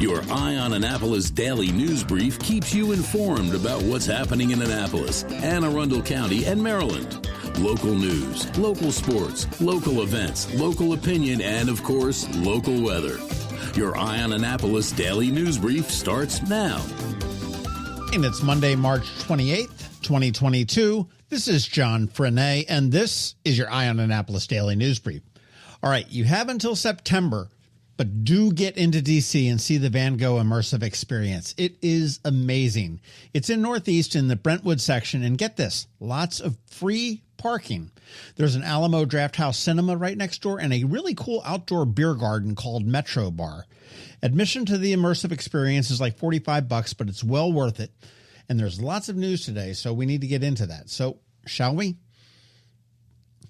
Your Eye on Annapolis daily news brief keeps you informed about what's happening in Annapolis, Anne Arundel County, and Maryland. Local news, local sports, local events, local opinion, and, of course, local weather. Your Eye on Annapolis daily news brief starts now. And it's Monday, March 28th, 2022. This is John Frenaye, and this is your Eye on Annapolis daily news brief. All right, you have until September, but do get into D.C. and see the Van Gogh immersive experience. It is amazing. It's in Northeast in the Brentwood section, and get this, lots of free parking. There's an Alamo Drafthouse Cinema right next door and a really cool outdoor beer garden called Metro Bar. Admission to the immersive experience is like $45, but it's well worth it. And there's lots of news today, so we need to get into that. So, shall we?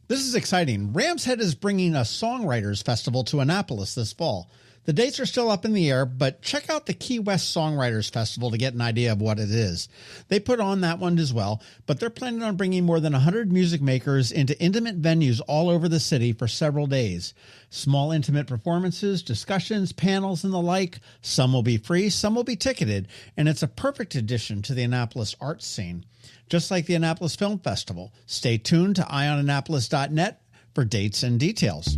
This is exciting. Ram's Head is bringing a Songwriters Festival to Annapolis this fall. The dates are still up in the air, but check out the Key West Songwriters Festival to get an idea of what it is. They put on that one as well, but they're planning on bringing more than 100 music makers into intimate venues all over the city for several days. Small intimate performances, discussions, panels, and the like. Some will be free, some will be ticketed, and it's a perfect addition to the Annapolis arts scene. Just like the Annapolis Film Festival. Stay tuned to eyeonannapolis.net for dates and details.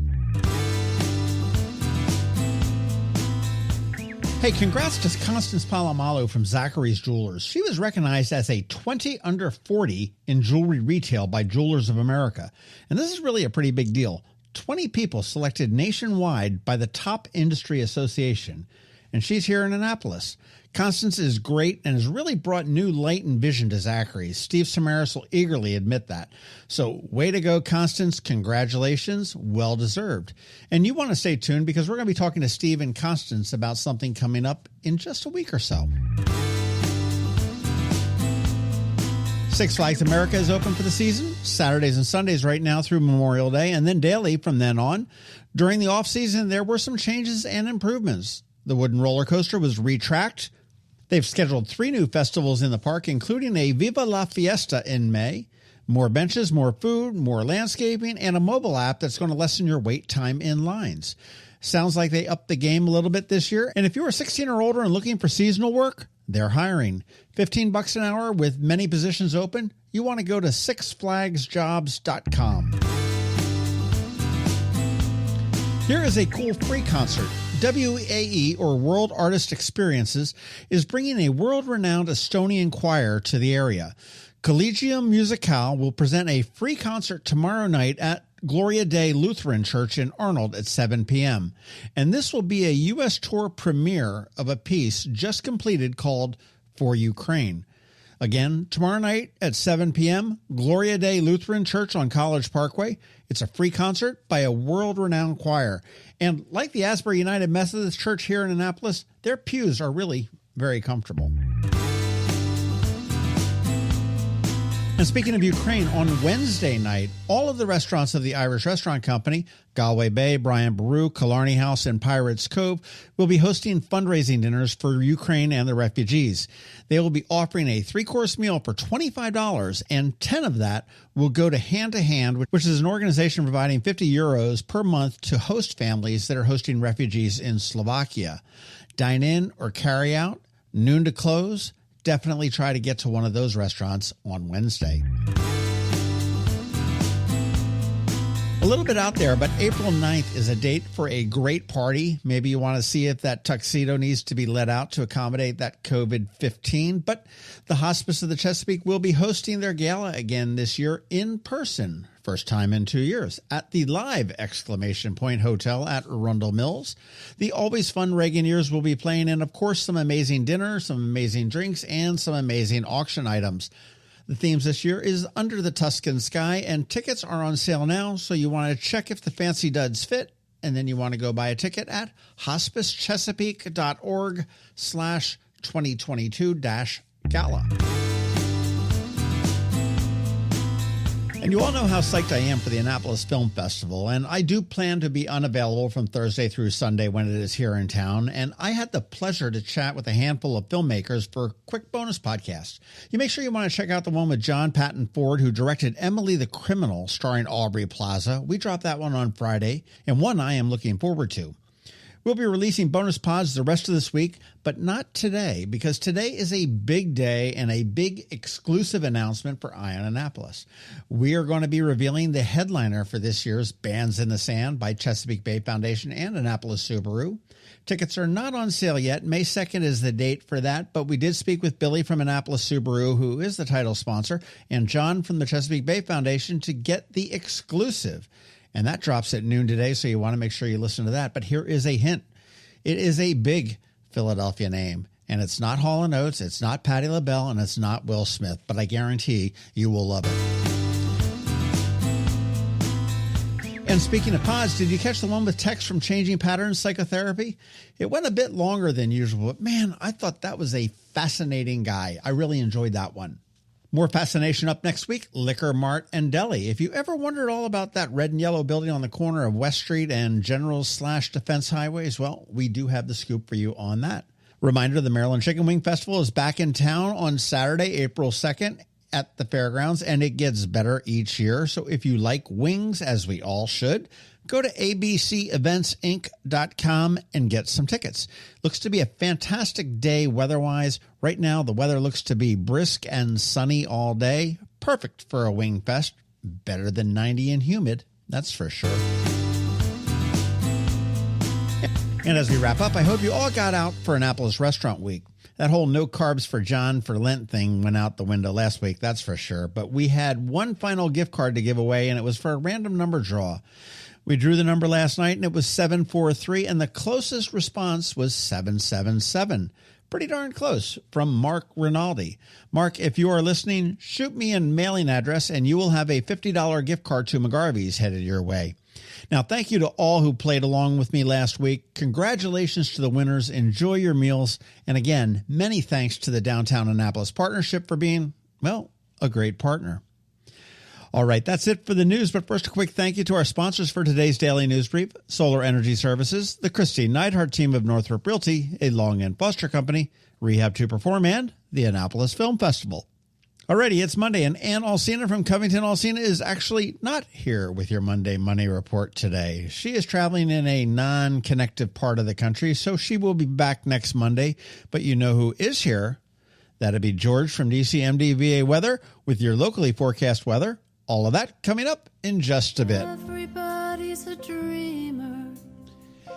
Hey, congrats to Constance Palomalu from Zachary's Jewelers. She was recognized as a 20 under 40 in jewelry retail by Jewelers of America. And this is really a pretty big deal. 20 people selected nationwide by the top industry association. And she's here in Annapolis. Constance is great and has really brought new light and vision to Zachary. Steve Samaras will eagerly admit that. So way to go, Constance. Congratulations. Well deserved. And you want to stay tuned because we're going to be talking to Steve and Constance about something coming up in just a week or so. Six Flags America is open for the season, Saturdays and Sundays right now through Memorial Day, and then daily from then on. During the off-season, there were some changes and improvements. The wooden roller coaster was retracked. They've scheduled 3 new festivals in the park, including a Viva La Fiesta in May, more benches, more food, more landscaping, and a mobile app that's going to lessen your wait time in lines. Sounds like they upped the game a little bit this year. And if you are 16 or older and looking for seasonal work, they're hiring. $15 an hour with many positions open. You want to go to sixflagsjobs.com. Here is a cool free concert. WAE, or World Artist Experiences, is bringing a world-renowned Estonian choir to the area. Collegium Musicale will present a free concert tomorrow night at Gloria Dei Lutheran Church in Arnold at 7 p.m. And this will be a U.S. tour premiere of a piece just completed called For Ukraine. Again, tomorrow night at 7 p.m., Gloria Dei Lutheran Church on College Parkway. It's a free concert by a world-renowned choir. And like the Asbury United Methodist Church here in Annapolis, their pews are really very comfortable. And speaking of Ukraine, on Wednesday night, all of the restaurants of the Irish Restaurant Company, Galway Bay, Brian Boru, Killarney House, and Pirates Cove, will be hosting fundraising dinners for Ukraine and the refugees. They will be offering a 3-course meal for $25, and 10 of that will go to Hand to Hand, which is an organization providing €50 per month to host families that are hosting refugees in Slovakia. Dine in or carry out, noon to close. Definitely try to get to one of those restaurants on Wednesday. A little bit out there, but April 9th is a date for a great party. Maybe you want to see if that tuxedo needs to be let out to accommodate that COVID-19. But the Hospice of the Chesapeake will be hosting their gala again this year in person. First time in 2 years at the Live! Hotel at Arundel Mills. The always fun Reagan will be playing, and of course some amazing dinner, some amazing drinks, and some amazing auction items. The themes this year is Under the Tuscan Sky, and tickets are on sale now, so you want to check if the fancy duds fit, and then you want to go buy a ticket at hospicechesapeake.org/2022-gala. And you all know how psyched I am for the Annapolis Film Festival, and I do plan to be unavailable from Thursday through Sunday when it is here in town, and I had the pleasure to chat with a handful of filmmakers for a quick bonus podcast. You make sure you want to check out the one with John Patton Ford, who directed Emily the Criminal, starring Aubrey Plaza. We dropped that one on Friday, and one I am looking forward to. We'll be releasing bonus pods the rest of this week, but not today, because today is a big day and a big exclusive announcement for Eye on Annapolis. We are going to be revealing the headliner for this year's Bands in the Sand by Chesapeake Bay Foundation and Annapolis Subaru. Tickets are not on sale yet. May 2nd is the date for that, but we did speak with Billy from Annapolis Subaru, who is the title sponsor, and John from the Chesapeake Bay Foundation to get the exclusive. And that drops at noon today, so you want to make sure you listen to that. But here is a hint. It is a big Philadelphia name, and it's not Hall & Oates, it's not Patti LaBelle, and it's not Will Smith, but I guarantee you will love it. And speaking of pods, did you catch the one with text from Changing Patterns Psychotherapy? It went a bit longer than usual, but man, I thought that was a fascinating guy. I really enjoyed that one. More fascination up next week, Liquor Mart and Deli. If you ever wondered all about that red and yellow building on the corner of West Street and General/Defense Highways, well, we do have the scoop for you on that. Reminder, the Maryland Chicken Wing Festival is back in town on Saturday, April 2nd at the fairgrounds, and it gets better each year. So if you like wings, as we all should, go to abceventsinc.com and get some tickets. Looks to be a fantastic day weather-wise. Right now, the weather looks to be brisk and sunny all day. Perfect for a wing fest. Better than 90 and humid, that's for sure. And as we wrap up, I hope you all got out for Annapolis Restaurant Week. That whole no carbs for John for Lent thing went out the window last week, that's for sure. But we had one final gift card to give away, and it was for a random number draw. We drew the number last night, and it was 743, and the closest response was 777. Pretty darn close, from Mark Rinaldi. Mark, if you are listening, shoot me a mailing address, and you will have a $50 gift card to McGarvey's headed your way. Now, thank you to all who played along with me last week. Congratulations to the winners. Enjoy your meals. And again, many thanks to the Downtown Annapolis Partnership for being, well, a great partner. All right, that's it for the news. But first, a quick thank you to our sponsors for today's Daily News Brief: Solar Energy Services, the Kristi Neidhardt Team of Northrop Realty, a Long and Foster company, Rehab to Perform, and the Annapolis Film Festival. Alrighty, it's Monday, and Ann Alsina from Covington Alsina is actually not here with your Monday Money Report today. She is traveling in a non-connective part of the country, so she will be back next Monday. But you know who is here? That'd be George from DCMD VA Weather with your locally forecast weather. All of that coming up in just a bit. Everybody's a dreamer.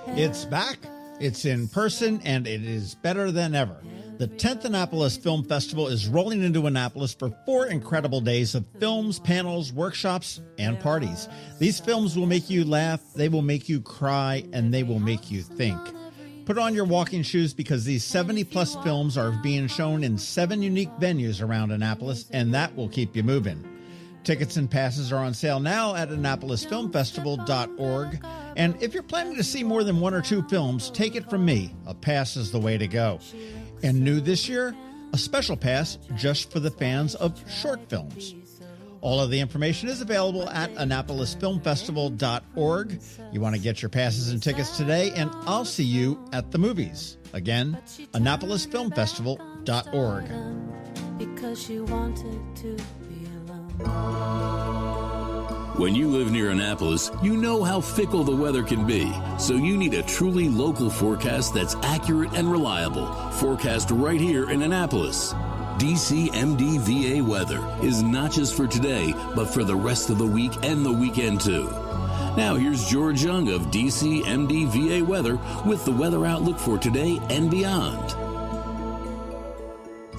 It's back, it's in person, and it is better than ever. The 10th Annapolis Film Festival is rolling into Annapolis for 4 incredible days of films, panels, workshops, and parties. These films will make you laugh, they will make you cry, and they will make you think. Put on your walking shoes because these 70-plus films are being shown in 7 unique venues around Annapolis, and that will keep you moving. Tickets and passes are on sale now at AnnapolisFilmFestival.org. And if you're planning to see more than 1 or 2 films, take it from me. A pass is the way to go. And new this year, a special pass just for the fans of short films. All of the information is available at AnnapolisFilmFestival.org. You want to get your passes and tickets today, and I'll see you at the movies. Again, AnnapolisFilmFestival.org. Because you wanted to be alone. When you live near Annapolis, you know how fickle the weather can be. So you need a truly local forecast that's accurate and reliable. Forecast right here in Annapolis. DCMD VA weather is not just for today, but for the rest of the week and the weekend too. Now here's George Young of DCMD VA weather with the weather outlook for today and beyond.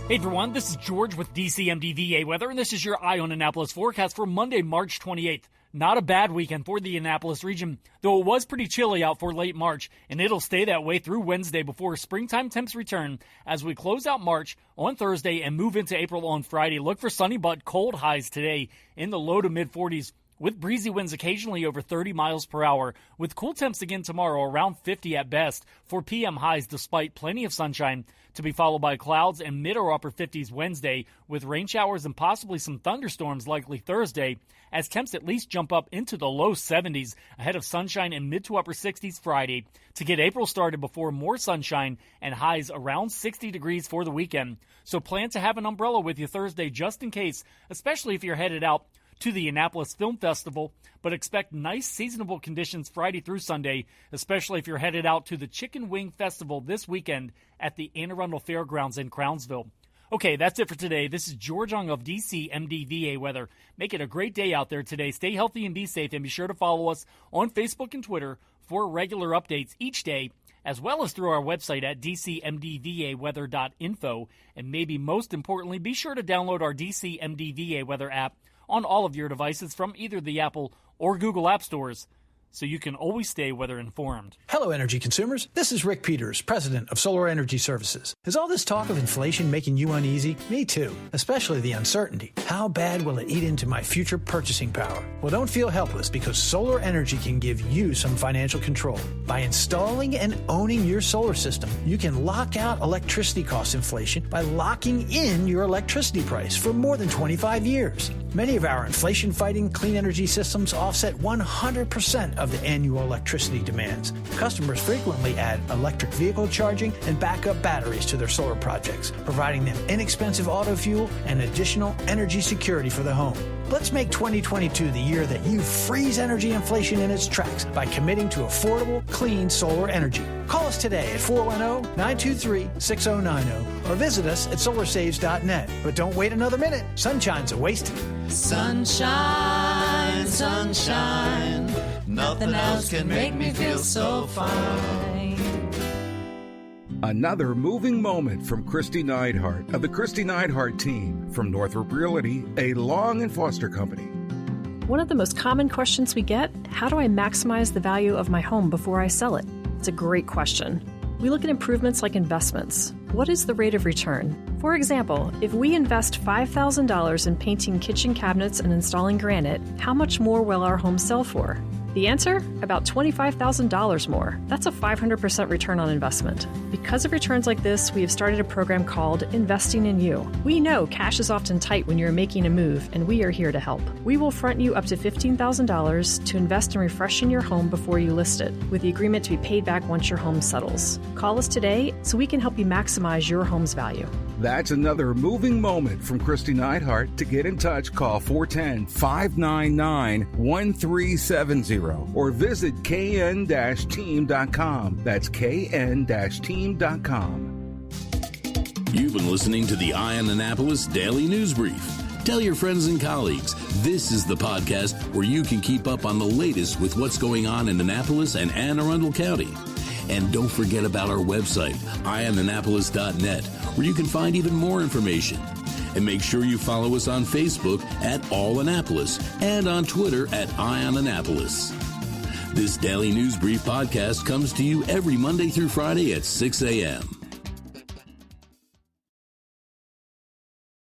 Hey everyone, this is George with DCMD VA Weather, and this is your Eye on Annapolis forecast for Monday, March 28th. Not a bad weekend for the Annapolis region, though it was pretty chilly out for late March, and it'll stay that way through Wednesday before springtime temps return as we close out March on Thursday and move into April on Friday. Look for sunny but cold highs today in the low to mid-40s. With breezy winds occasionally over 30 miles per hour, with cool temps again tomorrow around 50 at best for PM highs despite plenty of sunshine, to be followed by clouds and mid or upper 50s Wednesday, with rain showers and possibly some thunderstorms likely Thursday, as temps at least jump up into the low 70s ahead of sunshine and mid to upper 60s Friday, to get April started before more sunshine and highs around 60 degrees for the weekend. So plan to have an umbrella with you Thursday just in case, especially if you're headed out to the Annapolis Film Festival, but expect nice seasonable conditions Friday through Sunday, especially if you're headed out to the Chicken Wing Festival this weekend at the Anne Arundel Fairgrounds in Crownsville. Okay, that's it for today. This is George Ung of DCMDVA Weather. Make it a great day out there today. Stay healthy and be safe, and be sure to follow us on Facebook and Twitter for regular updates each day, as well as through our website at dcmdvaweather.info. And maybe most importantly, be sure to download our DCMDVA Weather app on all of your devices from either the Apple or Google App Stores, so you can always stay weather informed. Hello, energy consumers. This is Rick Peters, president of Solar Energy Services. Is all this talk of inflation making you uneasy? Me too, especially the uncertainty. How bad will it eat into my future purchasing power? Well, don't feel helpless, because solar energy can give you some financial control. By installing and owning your solar system, you can lock out electricity cost inflation by locking in your electricity price for more than 25 years. Many of our inflation-fighting clean energy systems offset 100% of the annual electricity demands. Customers frequently add electric vehicle charging and backup batteries to their solar projects, providing them inexpensive auto fuel and additional energy security for the home. Let's make 2022 the year that you freeze energy inflation in its tracks by committing to affordable, clean solar energy. Call us today at 410-923-6090 or visit us at solarsaves.net. But don't wait another minute. Sunshine's a wasted. Sunshine, sunshine, nothing else can make me feel so fine. Another moving moment from Kristi Neidhardt of the Kristi Neidhardt Team from Northrop Realty, a Long and Foster company. One of the most common questions we get, how do I maximize the value of my home before I sell it? It's a great question. We look at improvements like investments. What is the rate of return? For example, if we invest $5,000 in painting kitchen cabinets and installing granite, how much more will our home sell for? The answer? About $25,000 more. That's a 500% return on investment. Because of returns like this, we have started a program called Investing in You. We know cash is often tight when you're making a move, and we are here to help. We will front you up to $15,000 to invest in refreshing your home before you list it, with the agreement to be paid back once your home settles. Call us today so we can help you maximize your home's value. That's another moving moment from Kristi Neidhardt. To get in touch, call 410-599-1370 or visit kn-team.com. That's kn-team.com. You've been listening to the Eye on Annapolis Daily News Brief. Tell your friends and colleagues, this is the podcast where you can keep up on the latest with what's going on in Annapolis and Anne Arundel County. And don't forget about our website, eyeonannapolis.net, where you can find even more information. And make sure you follow us on Facebook at All Annapolis and on Twitter at Eye on Annapolis. This Daily News Brief podcast comes to you every Monday through Friday at 6 a.m.